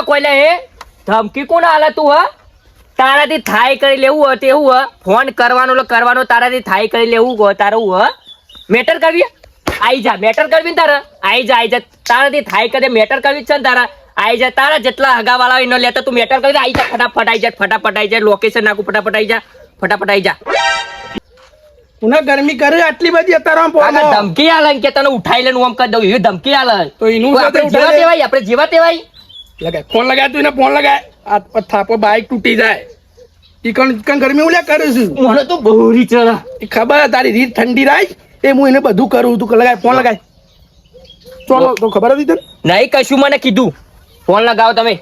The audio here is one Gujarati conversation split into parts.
કોઈ લે એ ધમકી કોણ આલે તું હ તારાથી થાય કરી લેવું હોય તેવું હ ફોન કરવાનો તારાથી થાય કરી લેવું હોય તારું હ મેટર કરવી આઈ જા મેટર કરવી ને તારા આઈ જા તારાથી થાય કરે મેટર કરવી છે ને તારા આઈ જા તારા જેટલા હગાવાળા હોય ન લેતા તું મેટર કરી આઈ જા ફટાફટ આઈ જા લોકેશન નાખું ફટાફટ આઈ જા ઉના ગરમી કરે આટલી બધી અત્યારે ધમકી આલે કે તને ઉઠાઈ લઈને ઓમ કરી દઉં એ ધમકી આલે તો એનું આપણે જેવા તેવાય લગાય ફોન લગાય તું એને ફોન લગાય આ થાપો બાઈક તૂટી જાય ઈકણ ગરમી ઉલ્યા કરું છું મને તો બહુરી ચલા ખબર તારી રીત ઠંડી રાખ એ હું એને બધું કરું તું લગાય ફોન લગાય ચોલો તો ખબર હતી તને નહીં કશું મને કીધું ફોન લગાવો તમે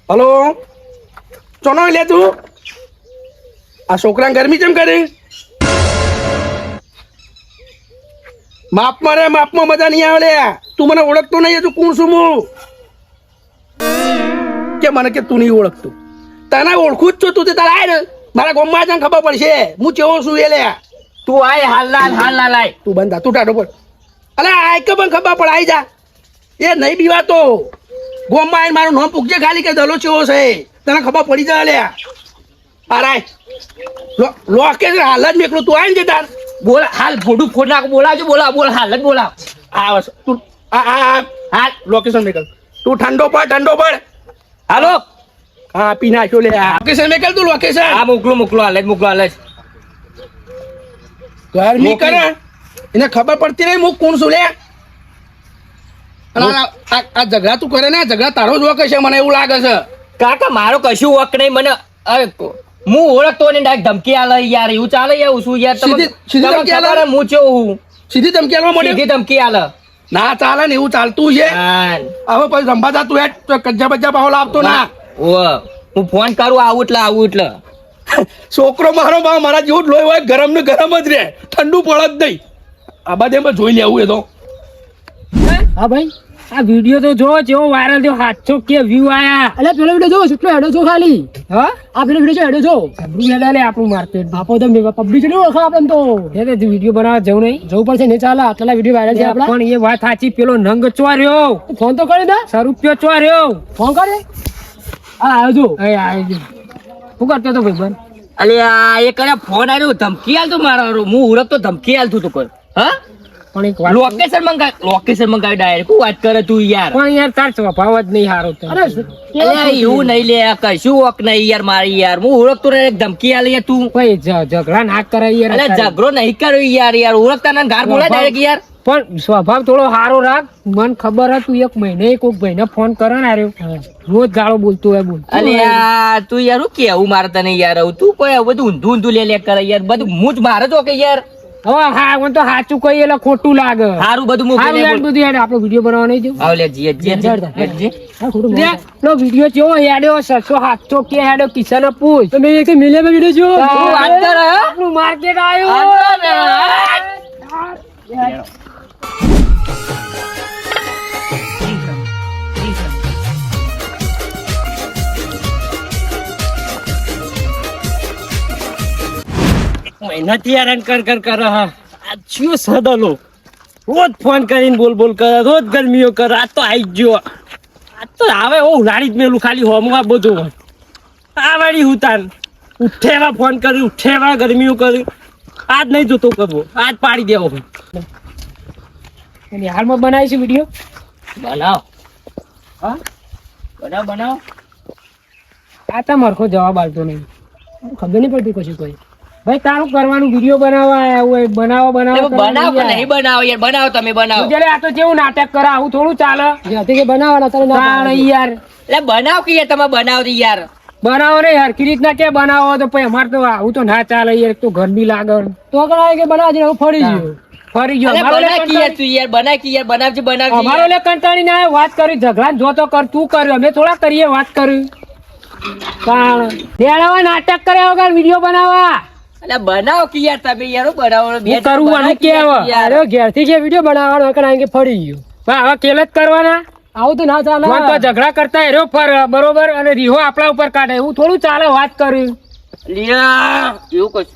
હલો ચોનો લે તું આ છોકરાને ગરમી કેમ કરે માપમાં મજા નહીં આવે તું મને ઓળખતો નહીં તું કોણ છું હું કે મને કે તું નહીં ઓળખતો તને ઓળખું જ છું તું તે તારા આય ને મારા ગામમાં તને ખબર પડશે હું કેવો છું એ લે તું આય હાલ લાય તું બંધા તું ટાઢો પડ અલે આય કે મને ખબર પડે આઈ જા એ નહીં બીવાતો ગામમાં આવીને મારું નામ પૂછજે ખાલી કે દલો ચેવો છે તને ખબર પડી જાય લે અરે લોકેશન હાલ જ મેકલું તું આવીને તાર બોલ હાલ ફોટું ફોટ નાખ બોલાવજો બોલ હાલ જ બોલાવ આ તું આ લોકેશન મેકલ તું ઠંડો પડ હાલો હા પી નાખ્યો લે લોકેશન મેકલ તું લોકેશન હા મોકલો હાલ જ ગરમી કરે એને ખબર પડતી નહીં હું કોણ છું લે આ ઝઘડા તું કરે ને ઝઘડા તારો જ વખત છે મને એવું લાગે છે કાકા મારો કશું વક નહીં મને હું ઓળખતો ને ડાયરેક્ટ ધમકી આલે યાર એવું ચાલે યાર શું યાર સીધી ધમકી આલે હું છું સીધી ધમકી આલવા મળે સીધી ધમકી આલે ના ચાલે ને એવું ચાલતું છે હવે પછી રંભાતા તું હેડ કજ્જા બજ્જા પાહો લાવતો ના હું ફોન કરું આવું એટલે છોકરો મારો મારા જેવું જ લોહી હોય ગરમ ને ગરમ જ રે ઠંડુ પડે જ નહીં આ બધે જોઈ લેવું એ તો હા ભાઈ આ વિડિયો તો જો જેવો વાયરલ થયો 700 કે વ્યૂ આયા એટલે પેલો વિડિયો જો કેટલો હેડો જો ખાલી હા આ પેલો વિડિયો હેડો જો આપણું હેડા લે આપણું માર્કેટ આપો તો પબ્લિક ને ઓળખો આપણે તો એટલે વિડિયો બનાવવા જવું નહીં જવું પડશે ને ચાલે આટલા વિડિયો વાયરલ છે આપણા પણ એ વાત સાચી પેલો નંગ ચોર્યો ફોન તો કરી દે 100 રૂપિયા ચોર્યો ફોન કરે આ આવજો શું કરતો તો ભાઈ બન અલે આ એ કરે ફોન આવ્યો ધમકી આલતો મારો હું ઓળખતો ધમકી આલતું તો કોઈ હા પણ એક લોકેશન મંગાવી ડાયરેક્ટ વાત કરે તું યાર પણ યાર તાર સ્વભાવ જ નહીં હારો અરે એવું નહીં લે કશું વક નહીં યાર મારી યાર હું ઓળખતો રે ધમકી આલે યાર તું ભાઈ ઝઘડા ના કરે યાર અરે ઝઘડો નહીં કર્યો યાર ઓળખતા ના ગાર બોલાય ડાયરેક્ટ યાર પણ સ્વભાવ થોડો સારો રાખ મને ખબર હતું એક મહિને કોઈક ભાઈને ફોન કરે ને આર્યો રોજ ગાળો બોલતો હોય બોલ અલે તું યાર હું કેવું મારે તને યાર તું કોઈ બધું ઊંધું લે કરે યાર બધું હું જ મારે તો કે યાર હવે હા મને તો સાચું કહીએ એટલે ખોટું લાગે સારું બધું બધું યાર આપણો વિડીયો બનાવવા નહીં જવું આવ લે જી નો વિડીયો કેવો હેડ્યો 700 કે હેડ્યો કિશન પૂછ તમે એક મિલિયન વિડીયો જો વાત કર આપણું માર્કેટ આવ્યો મહેનતી હેરાન કર હા આ ચિયો સદલો રોજ ફોન કરીને બોલ કરે રોજ ગરમીઓ કરે આ તો આવી ગયો આ તો આવે ઓ ઉલાડી જ મેલું ખાલી હોમું આ બધું આ વાળી હુતાન ઉઠેવા ફોન કરી ઉઠેવા ગરમીઓ કરી આજ નહીં જોતો કરવો આજ પાડી દેવો અને હાલમાં બનાવીશું વિડીયો બનાવ હા બનાવ આ તો મરખો જવાબ આવતો નહીં ખબર નહીં પડતી કશું કોઈ ભાઈ તારું કરવાનું વિડીયો બનાવવા આવ્યા હોય બનાવો કે નહીં બનાવો યાર બનાવો તમે બનાવો એટલે આ તો જેવું નાટક કરે આવું થોડું ચાલે જ્યાંથી કે બનાવવાના તારે ના યાર એટલે બનાવ કે યાર તમે બનાવ યાર બનાવો ને યાર કે રીતના કે બનાવો તો પછી અમારે તો આવું તો ના ચાલે યાર તો ગરમી લાગે તો કરાય કે બનાવજે હું ફરી ગયો અમારો લે કંટાળી ના વાત કરી ઝઘડા જો તો કર તું કર્યો અમે થોડા કરીએ વાત કરી નાટક કર્યા વગર વિડીયો બનાવવા એટલે બનાવો કે યાર તમે યાર બનાવો બે કરવું અને કેવા યાર ઘેરથી કે વિડીયો બનાવવાનો કારણ કે ફરી ગયો ભાઈ હવે કેલ જ કરવાના આવું તો ના ચાલે તો ઝઘડા કરતા એરો ફર બરોબર અને રીહો આપણા ઉપર કાઢે એવું થોડું ચાલે વાત કરી લિયા એવું કશું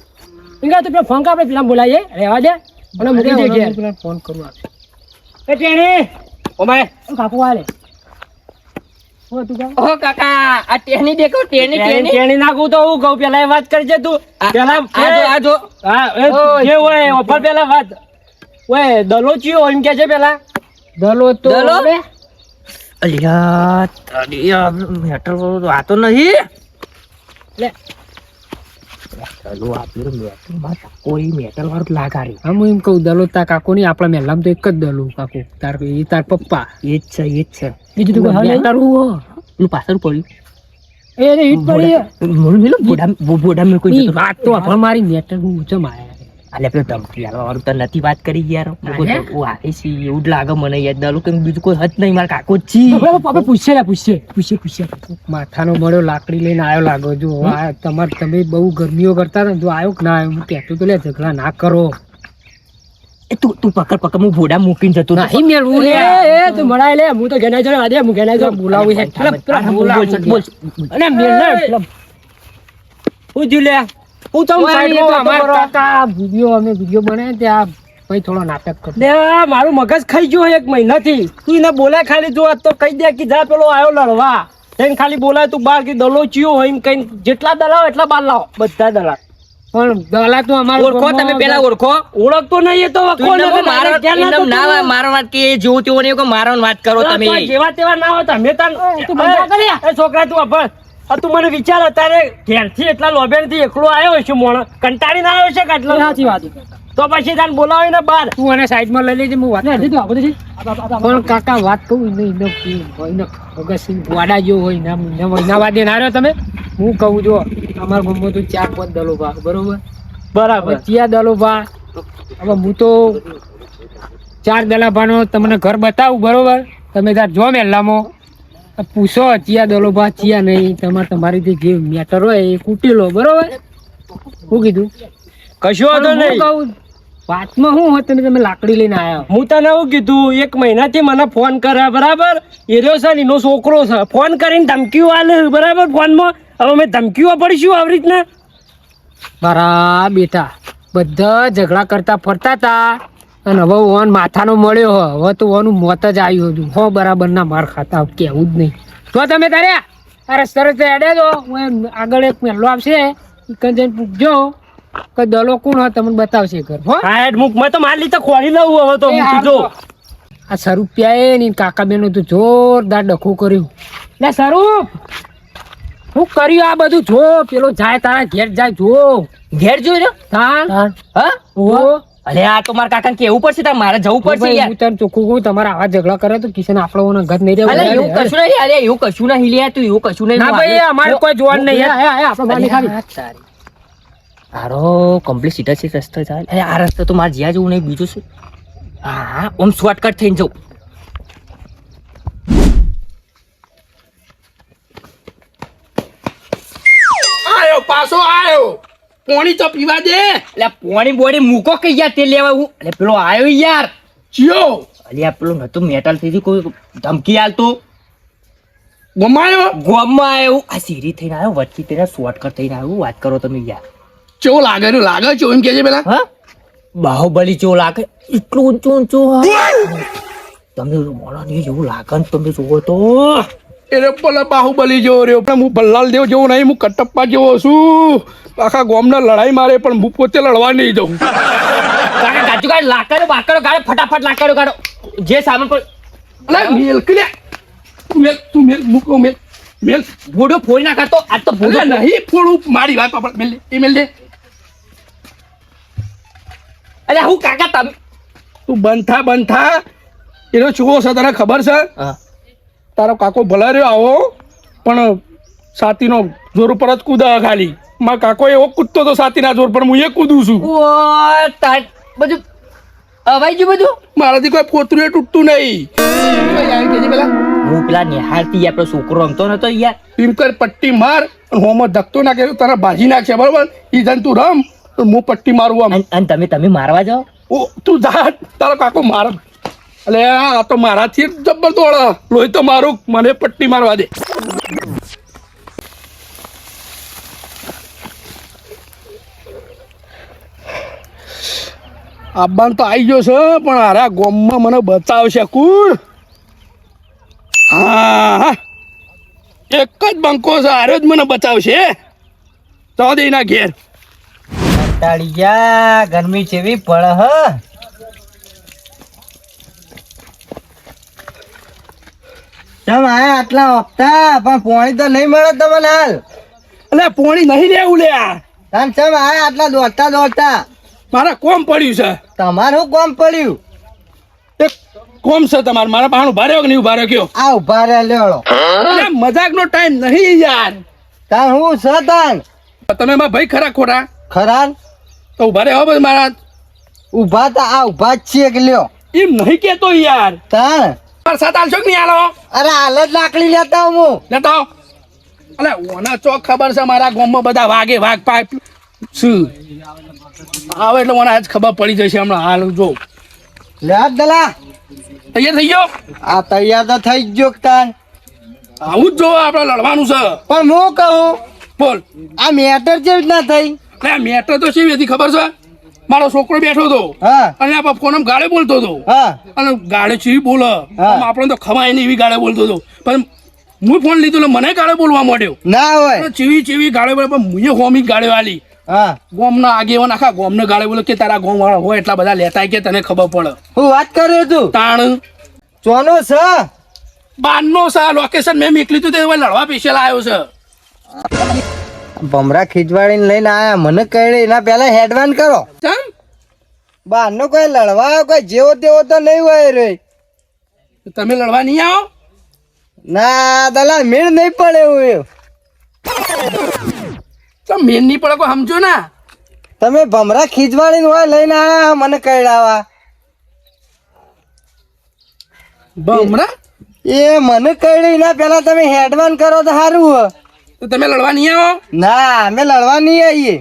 ઇંગા તો ફોન કા આપણે પેલા બોલાઈએ રહેવા દે અને મૂકી દે ઘેર ફોન કરું એ ટેણી ઓ ભાઈ કાપુ આલે ઓ તું કા ઓ કાકા આ ટેની દેખો ટેની ટેની તેણી નાખું તો હું કહું પેલા એ વાત કરજે તું પેલા આ જો હા એ જે હોય ઓફર પેલા વાત ઓય દલો ચિયો એમ કે છે પેલા દલો તો દલો? હવે અલ્યા તારી આ મેટર વાળું તો આ તો નહીં લે ચાલો આ પેલું મેટર માં કોઈ મેટર વાળું લાગારી હું એમ કહું દલો તા કાકો ની આપણા મહેલામાં તો એક જ દલો કાકો તાર પપ્પા એ જ છે બીજું તું કોઈ મેટર હું પેલું પાછળ પડ્યું એ રે ઈટ પડી મોડું મેલું બોડા મેં કોઈ ઈ વાત તો આપણે મારી મેટર હું ઊંચો માયા અલ્યા પેલો ધમકી આલવા વાળું તો નથી વાત કરી યાર અરે? હું આવે છે એવું જ લાગે મને યાર દલો કે બીજું કોઈ હદ નહીં મારા કાકો જ છી આપણે પૂછીએ માથાનો મળ્યો લાકડી લઈને આવ્યો લાગો જો આ તમે બહુ ગરમીઓ કરતા હતા ને, જો આવ્યો કે ના આવ્યો હું કહેતો તો લે ઝઘડા ના કરો એ તું પકડ હું બોડા મૂકીને જતો હતો. નહીં મેળવું લે એ તું મળાય લે હું તો ઘેના જણ વાદે હું ઘેના જણ બોલાવું છે બોલ. અને મેળ હું જો લે હું તો વિડીયો બને ત્યાં ભાઈ થોડો નાટક કર દે મારું મગજ ખાઈ ગયો એક મહિનાથી તું એને બોલાય ખાલી જો આજ તો કહી દે કે જા પેલો આવ્યો લડવા એને ખાલી બોલાય તું બાર કે દલો ચિયો હોય એમ કઈ જેટલા દલાવ એટલા બાર લાવો બધા દલા પણ દલા તો અમારો ઓળખો તમે પેલા ઓળખો ઓળખતો નહીં એ તો વખો તું નતો, મારો મારે ક્યાં નતો ના તું? મારો વાત કે જેવું તેવું નહીં કે મારો વાત કરો તમે તો જેવા તેવા ના હોતા મેં તું બંધા કર્યા એ છોકરા તું અભણ આ તું મને વિચાર અત્યારે ઘેરથી એટલા લોબેન થી એકલો આવ્યો છે મોણ કંટાળીને આવ્યો છે કેટલો સાચી વાત તો પછી તને બોલાવી ને બાર તું એને સાઈડમાં લઈ લેજે હું વાત પણ કાકા વાત કહું નહીં વાડા જેવો હોય ને મહિના વાદે ના રહ્યો તમે હું કહું જો અમારા ગામમાં તો 4-5 દલો ભા બરોબર ચિયા દલો ભા હવે હું તો 4 દલા ભાનો તમને ઘર બતાવું બરોબર તમે તાર જો મેલામાં પૂછો ચિયા દલો ભા ચિયા નહીં તમારી જે મેટર હોય એ કૂટી લો બરોબર શું કીધું કશું વાંધો નહીં વાતમાં શું હોય તમે લાકડી લઈને આવ્યા હું તને શું કીધું એક મહિનાથી મને ફોન કરે બરાબર એનો છે ને એનો છોકરો છે ફોન કરીને ધમકીઓ આલે બરાબર ફોનમાં હવે મેં ધમકીઓ પડીશું આવી રીતના મારા બેટા બધા ઝઘડા કરતા ફરતા હતા અને હવે ઓન માથાનો મળ્યો હવે તો ઓનું મોત જ આવ્યું હતું હો બરાબર ના માર ખાતા કેવું જ નહીં તો તમે તારે અરે સરસ એડે દો આગળ એક મેલો આવશે ઈકન જઈને પૂછજો કે દલો કોણ હોય તમને બતાવશે ઘર હો હા હેડ મુક મેં તો માર લીધે ખોલી લઉં હવે તો મૂકી દો આ સ્વરૂપ પ્યાએ ની કાકા બેનો તો જોરદાર ડખું કર્યું લે સ્વરૂપ હું કર્યું આ બધું જો પેલો જાય તારા ઘેર જાય જો ઘેર જોઈ રહ્યો હા હા ઓ અરે આ તો મારા કાકાને કેવું પડશે તારે મારે જવું પડશે યાર હું તને ચોખ્ખું કહું તમારા આવા ઝઘડા કરે તો કિશન આપણો ઘર નહીં અલે એવું રહેવું કશું નહીં અરે એવું કશું નહીં લ્યા તું એવું કશું નહીં ના ભાઈ અમારે કોઈ જોવાનું નહીં આપણે બાની ખાલી તારો કમ્પ્લીટ સીધા છે રસ્તો જાય અરે આ રસ્તો તો મારે જ્યાં જવું નહીં બીજું શું હા ઓમ શોર્ટકટ થઈને જવું આયો પાછો આયો પોણી તો પીવા દે એટલે પોણી બોડી મૂકો કે યાર તે લેવા હું એટલે પેલો આવ્યો યાર ચિયો અલ્યા પેલો નતું મેટલ થી કોઈ ધમકી આલતો ગમાયો ગોમમાં આવ્યો આ સીરી થઈને આવ્યો વચ્ચે તેના શોર્ટકટ થઈને આવ્યો વાત કરો તમે યાર ચેવો લાગે રે લાગે છે એમ કેજે પેલા હા બાહુબલી ચો લાગે એટલું ઊંચું તમે મોડા નહીં જેવું લાગે ને તમે જોવો તો એટલે પેલા બાહુબલી જેવો રહ્યો પણ હું ભલ્લાલ દેવ જેવો નહીં હું કટપ્પા જેવો છું આખા ગામના લડાઈ મારે પણ હું પોતે લડવા નહીં જઉં કાકા ગાજુ ગાડ લાકડો બાકડો ગાડો ફટાફટ લાકડો ગાડો જે સામાન પર અલે મેલ કે તું મેલ મૂકો મેલ ભૂડો ફોડી નાખાતો આજ તો ભૂડો અલે નહીં ફોડું મારી વાત આપણે મેલ એ મેલ દે અરે હું કાકા તમે તું બંધ થા એનો ચૂવો છે તને ખબર છે હા તારો કાકો ભલા રહ્યો આવો પણ સાતીનો જોર ઉપર જ કૂદા ખાલી મારો કાકો એવો કૂદતો તો સાતીના જોર પર હું એ કૂદું છું ઓ તાર બધું અવાઈ ગયું બધું મારાથી કોઈ પોતરું તૂટતું નહીં કઈ આવી કેજે પેલા હું પેલા નિહાળથી આપણો છોકરો રમતો નતો યાર એમ કર પટ્ટી માર અને હોમાં ધક્તો નાખે તો તને ભાજી નાખશે બરોબર ઈ જન તું રમ તો હું પટ્ટી મારું આમ અને તમે મારવા જાઓ ઓ તું જા તારો કાકો માર અલે આ તો મારાથી જબ્બર દોડ લોહી તો મારું મને પટ્ટી મારવા દે આબાન તો આવી ગયો છે પણ હારા ગોમમાં મને બચાવશે કુણ હા એક જ બંકો છે, હારો જ મને બચાવશે. તો દે ના ઘેર. કંટાળી ગયા, ગરમી જેવી પડે હ. તમે આયા આટલા હપ્તા પણ પોણી તો નહીં મળે તમને હાલ. એટલે પોણી નહીં લેવું લે. તમે ચમ આયા આટલા દોડતા દોડતા. મારા કોમ પડ્યું છે. તમારું કોમ પડ્યું. એક કોમ છે તમારે. મારા પાણ ઉભા રહ્યો કે નહીં ઉભા રહ્યો કયો? આ ઉભા રહ્યા લેવડો. એટલે મજાકનો ટાઈમ નહીં યાર. તાન હું છે તાન. તમે મારા ભાઈ ખરા ખોટા? ખરા તો ઉભા રહ્યો બસ મારા. ઉભા તા આ ઉભા જ છીએ કે લ્યો. એમ નહીં કેતો યાર. તાન મારા સાથ આલશો કે નહીં આલો? અરે હાલ જ લાકડી લેતા હું. લેતો આવ. અલે ઓના ચોક ખબર છે મારા ગામમાં બધા વાગે વાઘ પાઇપ શું આવે એટલે મને આજ ખબર પડી જશે હમણાં. હાલ જો લે આ દલા. તૈયાર થઈ ગયો? આ તૈયાર તો થઈ જ ગયો કે તાન. આવું જ જો આપણે લડવાનું છે. પણ હું કહું બોલ. આ મેટર જેવી જ ના થઈ. અરે મેટર તો શી હતી ખબર છે? મારો છોકરો બેઠો હતો હા અને આ ફોન ગાળે બોલતો હતો હા અને ગાળે ચીવી બોલે આપણે તો ખવાય નહીં એવી ગાળે બોલતો હતો. પણ હું ફોન લીધો એટલે મને ગાળે બોલવા માંડ્યો. ના હોય. અને ચીવી ચીવી ગાળે બોલે પણ મુએ હોમી ગાળે વાલી. હા ગોમના આગેવાન આખા ગોમને ગાળે બોલે કે તારા ગોમ વાળા હોય એટલા બધા લેતા કે તને ખબર પડે. હું વાત કર્યો તું તાણ ચોનો છે. બારનો સા લોકેશન મેં મોકલી તું તે હવે લડવા સ્પેશિયલ આવ્યો છે. ભમરા ખીજવાડીને લઈને આયા મને કહે એના પહેલા હેડવાન કરો. ચમ બહારનો કોઈ લડવા આવ્યો કોઈ જેવો તેવો તો નહીં હોય રે. તમે લડવા નહીં આવો? ના દલા મેળ નહીં પડે એવું. તો મેન નહીં પડે કોઈ સમજો ના. તમે ભમરા ખીજવાડીને હોય લઈને આયા મને કહેડાવા. બમરા એ મને કહે એના પહેલા તમે હેડવાન કરો તો સારું હોય. તો તમે લડવા નહીં આવો? ના અમે લડવા નહીં આવીએ.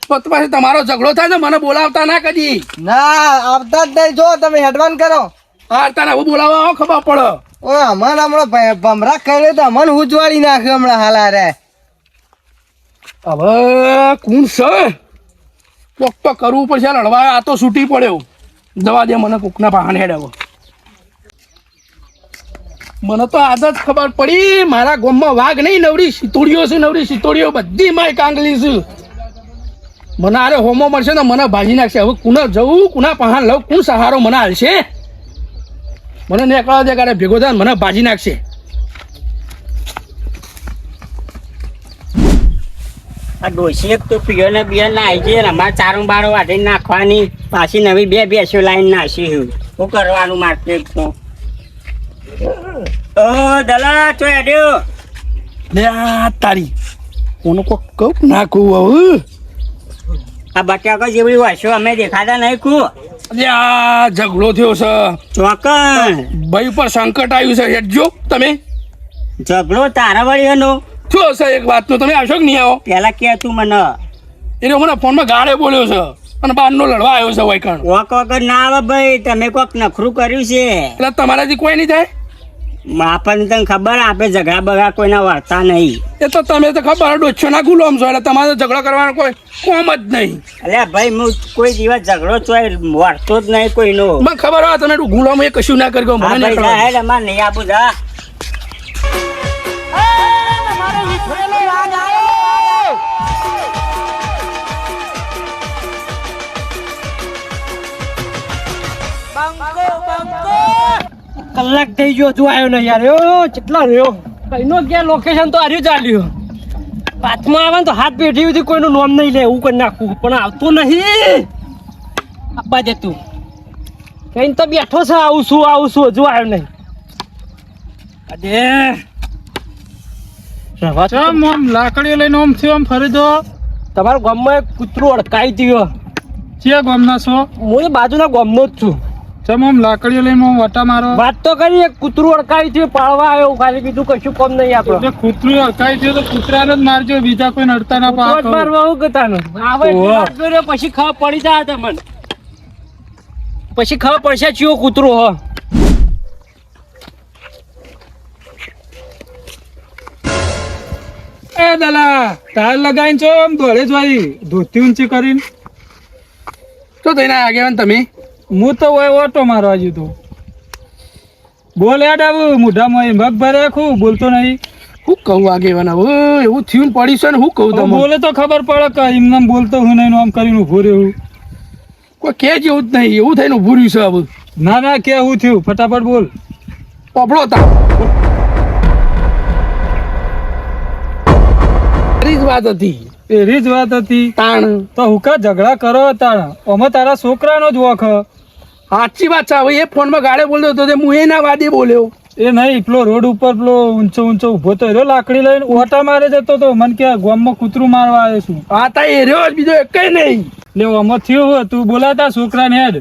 તો પછી તમારો ઝઘડો થાય ને મને બોલાવતા ના કદી. ના આવતા જ નહીં. જો તમે હેડવાન કરો. હા તારે હવે બોલાવવા આવો ખબર પડે. ઓ અમન હમણાં ભમરા કહે તો અમન ઉજવાડી નાખ્યું હમણાં હાલા રે. હવે કોણ છે? કોક તો કરવું પડશે લડવા. આ તો છૂટી પડ્યો. દવા દે મને કોકના પાહણ હેડાવો. મને તો આજ જ ખબર પડી મારા ગામમાં વાઘ નહીં નવરી સિતોડીઓ છે. નવરી સિતોડીઓ બધી માય કાંગલી છે. મને અરે હોમો મળશે ને મને ભાજી નાખશે. હવે કુના જવું કુના પહાણ લઉં કોણ સહારો મને હાલશે? મને નીકળવા દે કારે ભેગો થાય મને ભાજી નાખશે. આ ડોસી એક તો પીઓ ને બિયર ના આવી છે અમારે ચારું બારો વાઢી નાખવાની પાછી નવી બે બેસો લાઈન નાખી શું કરવાનું માર્કેટ તો દલા તો હેડ્યો લે આ તારી કોનો કોક કહું ના કહું હવે. આ બટાકા જેવડી વાસો અમે દેખાતા નહીં કુ અરે આ ઝઘડો થયો છે. ચોકન ભાઈ ઉપર સંકટ આવ્યું છે. હેડજો તમે. ઝઘડો તારા વળી એનો થયો છે એક વાત તો તમે આવશો કે નહીં આવો? પેલા કે તું મને એને મને ફોનમાં ગાળે બોલ્યો છે અને બહારનો લડવા આવ્યો છે વૈકણ. વોક વગર ના આવે ભાઈ તમે કોક નખરું કર્યું છે એટલે તમારાથી કોઈ નહીં થાય? આપણને તને ખબર આપણે ઝઘડા બગડા કોઈના વળતા નહીં. એ તો તમે તો ખબર ડોચ્યો ના ગુલામ છો એટલે તમારે ઝઘડો કરવાનો કોઈ કોમ જ નહીં. અલ્યા ભાઈ હું કોઈ દિવસ ઝઘડો ચોય વળતો જ નહીં કોઈનો. મને ખબર હોય તમે ગુલામ એ કશું ના કર્યો. મને ના ખબર. અમારે નહીં આપું જા કલાક થઈ ગયો તું આવ્યો ને યાર. કેટલા રહ્યો કઈનો ગયા લોકેશન તો હાર્યું ચાલ્યું. પાથમાં આવે ને તો હાથ પેઢી સુધી કોઈનું નામ નહીં લે એવું કરી નાખવું પણ આવતું નહીં. આપવા દે તું કઈ તો બેઠો છે. આવું શું હજુ આવ્યો નહીં. આમ લાકડીઓ લઈને આમ થયો આમ ફરી દો. તમારા ગામમાં એક કૂતરું અડકાઈ ગયો. છે ગામના છો? હું એ બાજુના ગામનો જ છું. ચમ આમ લાકડીઓ લઈને આમ વટા મારો. વાત તો કરી એક કૂતરું અડકાઈ થયું પાળવા આવ્યો ખાલી બીજું કશું કામ નહીં આપણે. એટલે કૂતરું અડકાઈ ગયું તો કૂતરાને જ મારજો બીજા કોઈ નડતા ના પાક. મારવા આવું કતાનું આવે એટલે વાત કર્યો પછી ખબર પડી જાય તમને. પછી ખબર પડશે ચિયો કૂતરું હો. એ દલા તાર લગાઈને છો આમ દોડે જ વાળી ધોતી ઊંચી કરીને. તો થઈને આગેવાન તમે? હું તો હોય ઓટો મારવા જ્યું તું. બોલ યાદ આવું મોઢામાં મગ ભરે ખૂબ બોલતો નહીં. હું કહું આગેવાન હવે એવું થયું ને પડી છે ને હું કહું હવે તમને બોલે તો ખબર પડે કે એમને બોલતો હું નહીં આમ કરીને ઉભો રહ્યું. કોઈ કે જેવું જ નહીં એવું થઈને ઊભું રહ્યું છે હવે ના ના કે હું થયું ફટાફટ બોલ. પોપડો તા તારી જ વાત હતી એરી જ વાત હતી. તાણ તો હુકા ઝઘડા કરો તારા અમે તારા છોકરાનો જ વખ. સાચી વાત છે હવે એ ફોનમાં ગાળે બોલ્યો હતો તે હું એના વાદે બોલ્યો એ નહીં પેલો રોડ ઉપર પેલો ઊંચો ઊંચો ઉભો તો રહ્યો લાકડી લઈને ઓટા મારે જતો તો મને કે ગામમાં કૂતરું મારવા આવ્યો છું. આ તા એ રહ્યો જ બીજો એકય નહીં લે આમાં થયું હોય તું બોલાતા છોકરાને હેડ.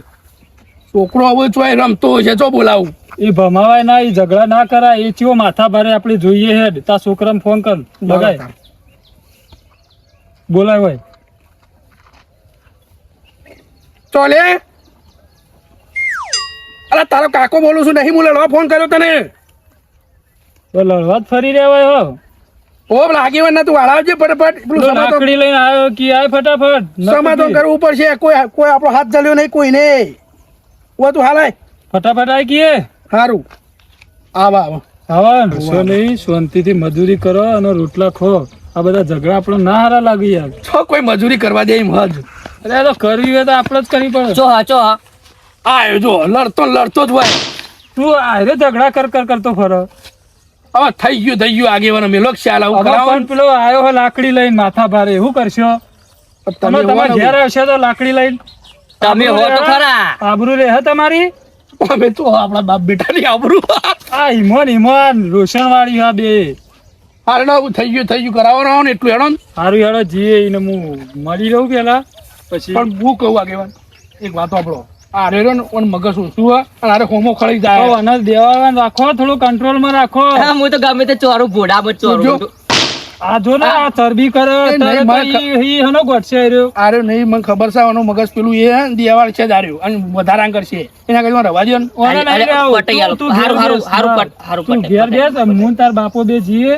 છોકરો હવે ચોય રમતો હશે જો બોલાવું એ ભમાવાય ના એ ઝઘડા ના કરાય એ ચિયો માથા ભારે આપણે જોઈએ હેડ તાર છોકરાને ફોન કર લગાય બોલાય ભાઈ. ચોલે અરે તારો કાકો બોલું છું નહીં હું લડવા ફોન કર્યો તને તો લડવા જ ફરી રહ્યા હોય હો ઓ લાગીવન ના તું હળાવજે ફટાફટ પેલું પેલો સમાધાન લાકડી લઈને આવ્યો કે આય ફટાફટ સમાધાન કરવું પડશે કોઈ આપણો હાથ જલ્યો નહીં કોઈને ઓ તું હાલાય ફટાફટ આય કીએ સારું આવા આવા આવા નશો નહીં શાંતિથી મજૂરી કરો અને રોટલા ખો. આ બધા ઝઘડા આપણે ના હારા લાગી યાર. છો કોઈ મજૂરી કરવા દે એમ હજ અરે આ તો કરવી હોય તો આપણે જ કરવી પડે. ચો હા ચો હા આયો જો લડતો જ હોય તું આરે ઝઘડા કરતો ફરો. હવે થઈ ગયું આગેવાનો મેલો ખ્યાલ આવું હવે કરાવો પણ પેલો આવ્યો હોય લાકડી લઈને માથા ભારે એવું કરશો તમે તમારા ઘેર આવશે તો લાકડી લઈને તમે હો તો ખરા આબરૂ રે હે તમારી. અમે તો આપણા બાપ બેટાની આબરૂ આ ઈમોન રોશન વાળી હા બે હારડો થઈ ગયું કરાવવાનો ને એટલું હેડો ને. સારું હેડો જીએ એને હું મળી રહું પેલા પછી પણ હું કહું આગેવાન એક વાત આપણો આ રેરો ને મગજ ઓછું હોય અને આરે હોમો ખળી જાય અને દેવાવાન રાખો થોડું કંટ્રોલમાં રાખો. હા, હું તો ગમે તે ચોરું ભોડામાં જ ચોરું જો. બધું. આ જો ને આ ચરબી કરે એ નહીં, તરત મારે ઈ હનો ગોઠશે રહ્યો. આરે નહીં મને ખબર છે આનો મગજ પેલું એ દિયાવાળ છે દાર્યો અને વધારાં કરશે એના કરતા રવા દ્યો ને ઓને નહીં અરે, રહેવું. પટાઈ આલો. તું ઘેર હારું, બેસ. હારું, હા. પટ- હારું, તું પટાઈ, ઘેર બેસ હું તાર બાપો બે જઈએ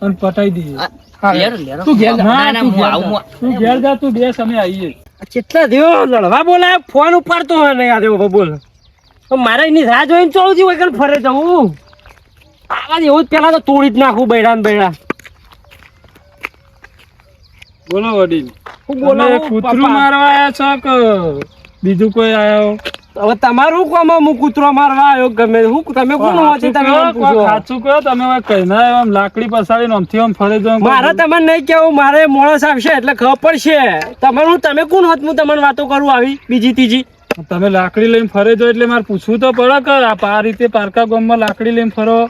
અને પટાઈ દઈએ. આ, હા, લેરો, લેરો. તું ઘેર જા. ના, ના, ના, તું હું ઘેર આવું, જા. તું ઘેર જા તું બેસ અમે આવીએ. કેટલા દેવો લડવા બોલાય ફોન ઉપાડતો હોય નહીં આ દેવો બોલ મારે એની રાહ જોઈને ચોળું થી વગર ફરે જવું આવા એવું જ પેલા તો તોડી જ નાખું બૈરા ને બૈરા બોલો વડીલ હું બોલો તમે કૂતરું મારવા આયા છો કે બીજું કોઈ આયો? હવે તમારું કોમ હું કૂતરો મારવા આવ્યો ગમે હું તમે કોણ હોતી તમે એમ પૂછો સાચું કહો તમે હવે કહીને આવ્યા આમ લાકડી પસાડીને આમથી આમ ફરે જાઓ. મારે તમને નહીં કેવું મારે મોણસ આવશે એટલે ખબર પડશે તમે કોણ હોત હું તમને વાતો કરું આવી બીજી ત્રીજી તમે લાકડી લઈને ફરે જો એટલે મારે પૂછવું તો પડે કે આ રીતે પારકા ગામમાં લાકડી લઈને ફરો.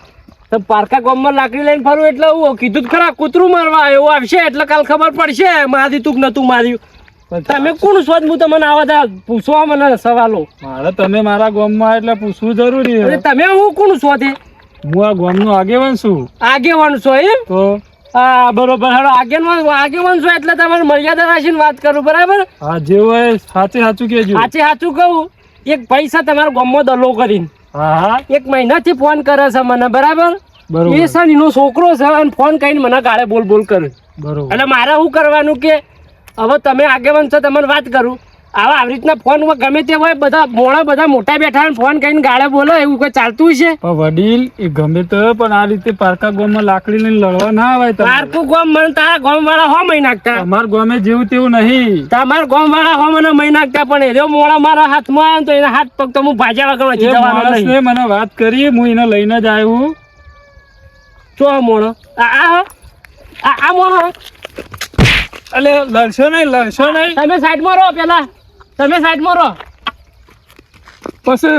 તો પારકા ગામમાં લાકડી લઈને ફરું એટલે હું કીધું જ ખરા કૂતરું મારવા એવું આવશે એટલે કાલ ખબર પડશે મારી તું કે નતું માર્યું તમે કોણ છો હું તમને આવા દા પૂછવા મને સવાલો મારે તમે મારા ગામમાં એટલે પૂછવું જરૂરી અને છે. તમે હું કોણ છો તે હું આ ગામનો આગેવાન છું. આગેવાન છો એમ તો હા બરોબર હાલો આગેવાન છો એટલે તમારે મર્યાદા રાખીને વાત કરું બરાબર આ જે હોય સાચું કહેજો. સાચું કહું એક પૈસા તમારા ગામમાં દલો કરીને હા હા એક મહિનાથી ફોન કરે છે મને બરાબર બરોબર એ છે ને એનો છોકરો છે અને ફોન કરીને મને ગાળે બોલ કરે બરોબર. એટલે મારે શું કરવાનું કે હવે તમે આગેવાન છો તમને વાત કરું આવી રીતના ફોન ગમે તે હોય બધા મોટા બેઠા ફોન કરીને ગાળે બોલો એવું કોઈ ચાલતું છે પણ વડીલ એ ગમે તો પણ આ રીતે પારકા ગામમાં લાકડી લઈને લડવા ના આવે. પારકું ગામ મને તારા ગામ વાળા હો મહી નાખતા અમાર ગામે જેવું તેવું નહીં. તમારા ગામ વાળા હો મને મહી નાખતા પણ એનો મોળા મારા હાથમાં આવ્યો તો એના હાથ પગ તો હું ભાજ્યા વગર વધી એ જવાનો નહીં માણસને મને વાત કરી હું એને લઈને જ આવ્યું. ચો મોણો આ મોણો એટલે લડશો નહીં તમે સાઈડમાં રહો પેલા તમે સાઈડમાં રહો પછી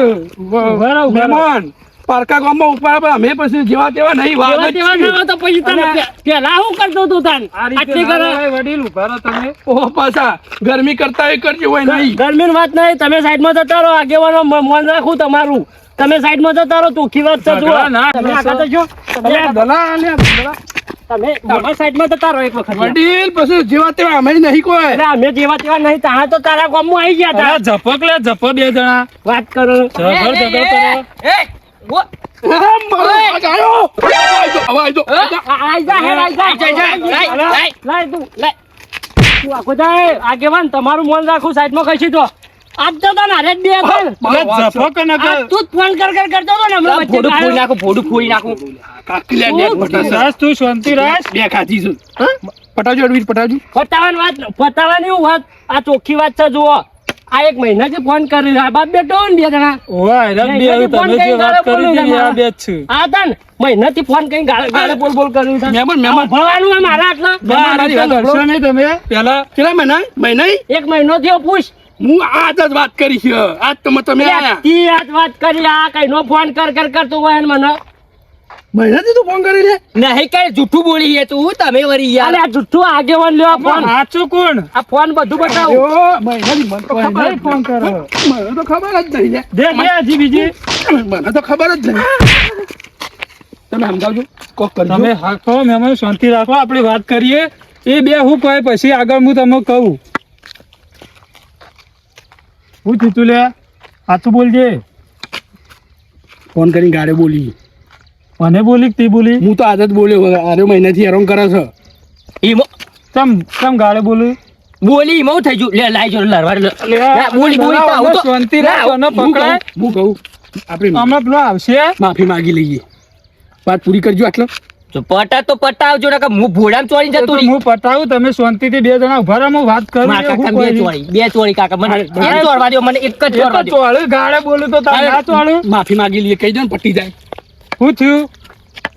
મહેમાન પારકા ગામમાં ઉપાડ અમે પછી જેવા તેવા નહીં વાત જ તેવા છે. તેવા તો પછી તમે પેલા શું કરતો તું તાન આ રીતે આટલી ના કરે લડાય વડીલ ઉભા રહો તમે. ઓહો પાછા ગરમી કરતા હોય કરજો હોય નહીં ગરમીની વાત નહીં તમે સાઈડમાં જતા રહો આગેવાનો મન રાખું તમારું તમે સાઈડમાં જતા રહો ચોખ્ખી વાત છે જુઓ. ઝઘડા ના તમે કરશો. આગળ જજો. તમે તમે સાઈડમાં જતા રહો એક વખત વડીલ પછી જેવા તેવા અમે નહીં કોઈ એટલે અમે જેવા તેવા નહીં તારા તો તારા ગામમાં આવી ગયા અરે તા ઝપક લે ઝપક બે જણા વાત કરો ઝઘડ કરો. આઈ જો આઈ જા હેર આઈ જા લાય તું આગેવાન તમારું મન રાખું સાઈડમાં કઈ તો આજ તો તને હારે જ બે કર. એટલે ઝપક ને કે આજ તું જ ફોન કર કરતો હતો ને હમણાં વચ્ચે ભોડું ફોડી ગાળો. નાખું ભોડું ફોડી નાખું. કાકીલા નેટ પટાવજો. રાસ તું શાંતિ રાસ. બે ખાધી છું પટાવજો અડવીર પટાવજો. પતાવાની વાત આ ચોખ્ખી વાત છે જુઓ આ એક મહિનાથી ફોન કરી આ બાપ બેટો ને બે જણા ઓય રબ બે હવે તમે જે વાત કરી હતી આ બે જ છે. આ હતા ને મહિનાથી ફોન કઈ ગાળે બોલ બોલ કર્યું છે. મહેમાન ભણવાનું આ મારા આટલા મારી વાત સાંભળો. કરશો નહીં તમે પેલા કેટલા મહિના એક મહિનો થયો પૂછ હું આજ જ વાત કરી છે આજ તમે આયા તી આજ વાત કરી આ કઈ નો ફોન કર કરતો હોય ને મને મહિનાથી તું ફોન કરી લે નહીં કઈ જૂઠું બોલી છે તું તમે વળી યાર. અરે આ જુઠ્ઠું આગેવાન લ્યો ફોન સાચું કોણ આ ફોન બધું બતાવું ઓ મહિનાથી મને તો ખબર નહીં ફોન કરો. મને તો ખબર જ નહીં લે. દે દે હજી બીજી મને તો ખબર જ નહીં તમે સમજાવજો કોક કરજો તમે હાથો મહેમાન શાંતિ રાખો આપણે વાત કરીએ એ બે હું કહે પછી આગળ હું તમને કહું. હું થયું લે સાચું બોલજે. ફોન કરીને ગાડે બોલી મને બોલી કે તે બોલી હું તો આજ જ બોલ્યો આરે મહિનાથી હેરાન કરે છે ચમ ગાળે બોલી બોલી એમાં હું થઈ ગયું લે લાઈ જો લડવા બોલી બોલી તો આવું તો શાંતિ રાખ તને પકડાય. હું કહું આપણે હમણાં પેલો આવશે માફી માંગી લઈએ વાત પૂરી કરજો આટલો તો પટા તો પટાવજો ને કે હું ભોડામાં ચોરીને જતો રહી. હું પટાવું તમે શાંતિથી બે જણા ઉભા રહો હું વાત કરું મારા એ કાકા હું બે કહી. ચોરી બે ચોરી કાકા મને એક ચોરવા દ્યો મને એક જ એ તો ચોરવા દ્યો. ચોળું ગાળે બોલું તો તારે ના ચોળું માફી માંગી લઈએ કહી દો ને પટી જાય શું થયું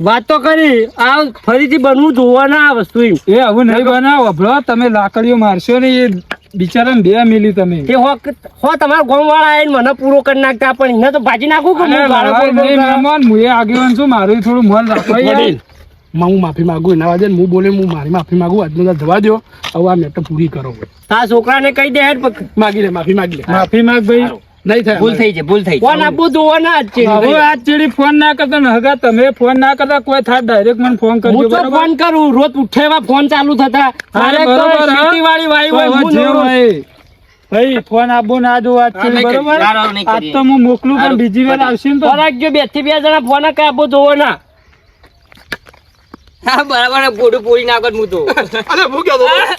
વાત તો કરી આ ફરીથી બનવું જોવા ના આ વસ્તુ એમ એ હવે નહીં બનાવો ભલો તમે લાકડીઓ મારશો ને એ બિચારાને બે મિલી તમે એ હો તમારા ગામ વાળા આવીને મને પૂરો કરી નાખતા પણ એને તો ભાજી નાખું કે હું ગાળો બોલ બોલ નહીં કરું. મહેમાન હું એ આગેવાન છું મારું થોડું મન રાખો યાર. વડીલ હું માફી માંગુ એના વાજે હું બોલે હું મારી માફી માંગુ આજનો જવા દો હવે આ મેટર પૂરી કરો આ છોકરાને કહી દે હેડ પક. માગી લે માફી માંગી લે માફી માંગ ભાઈ. નહીં થાય ભૂલ થઈ છે ભૂલ થઈ ફોન આપવું જોવા ના જ છે હવે આજ ચીડી ફોન ના કરતા ને હગા તમે ફોન ના કરતા કોઈ થાય ડાયરેક્ટ મને ફોન કરજો હું તો બરાબર? ફોન કરું રોજ ઉઠેવા ફોન ચાલુ થતા અરે બરોબર, હા. ખેતીવાડી વાળી હોય હવે હું જે નવરો. હોય. ભાઈ ફોન આપવો ના જો આજ ચીડી, નહીં બરોબર હારો નહીં આજ કરીએ. તો હું મોકલું પણ બીજી વાર આવશે ને તો ખોરાક જો બે થી બે જણા ફોન કઈ આપવો જોવો ના હા બરાબર ભોડું ફોડી નાખો હું તો અરે હું કહેતો હતો,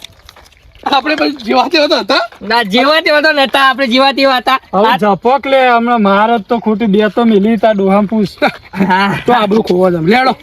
આપણે પછી જેવા તેવા તો હતા ના જેવા તેવા તો નતા આપણે જેવા તેવા હતા. હવે ઝપક લે હમણાં મહારાજ તો ખોટી બે તો મિલી તા ડોહામ પૂછ હા તો આબરું ખોવા જમ લેડો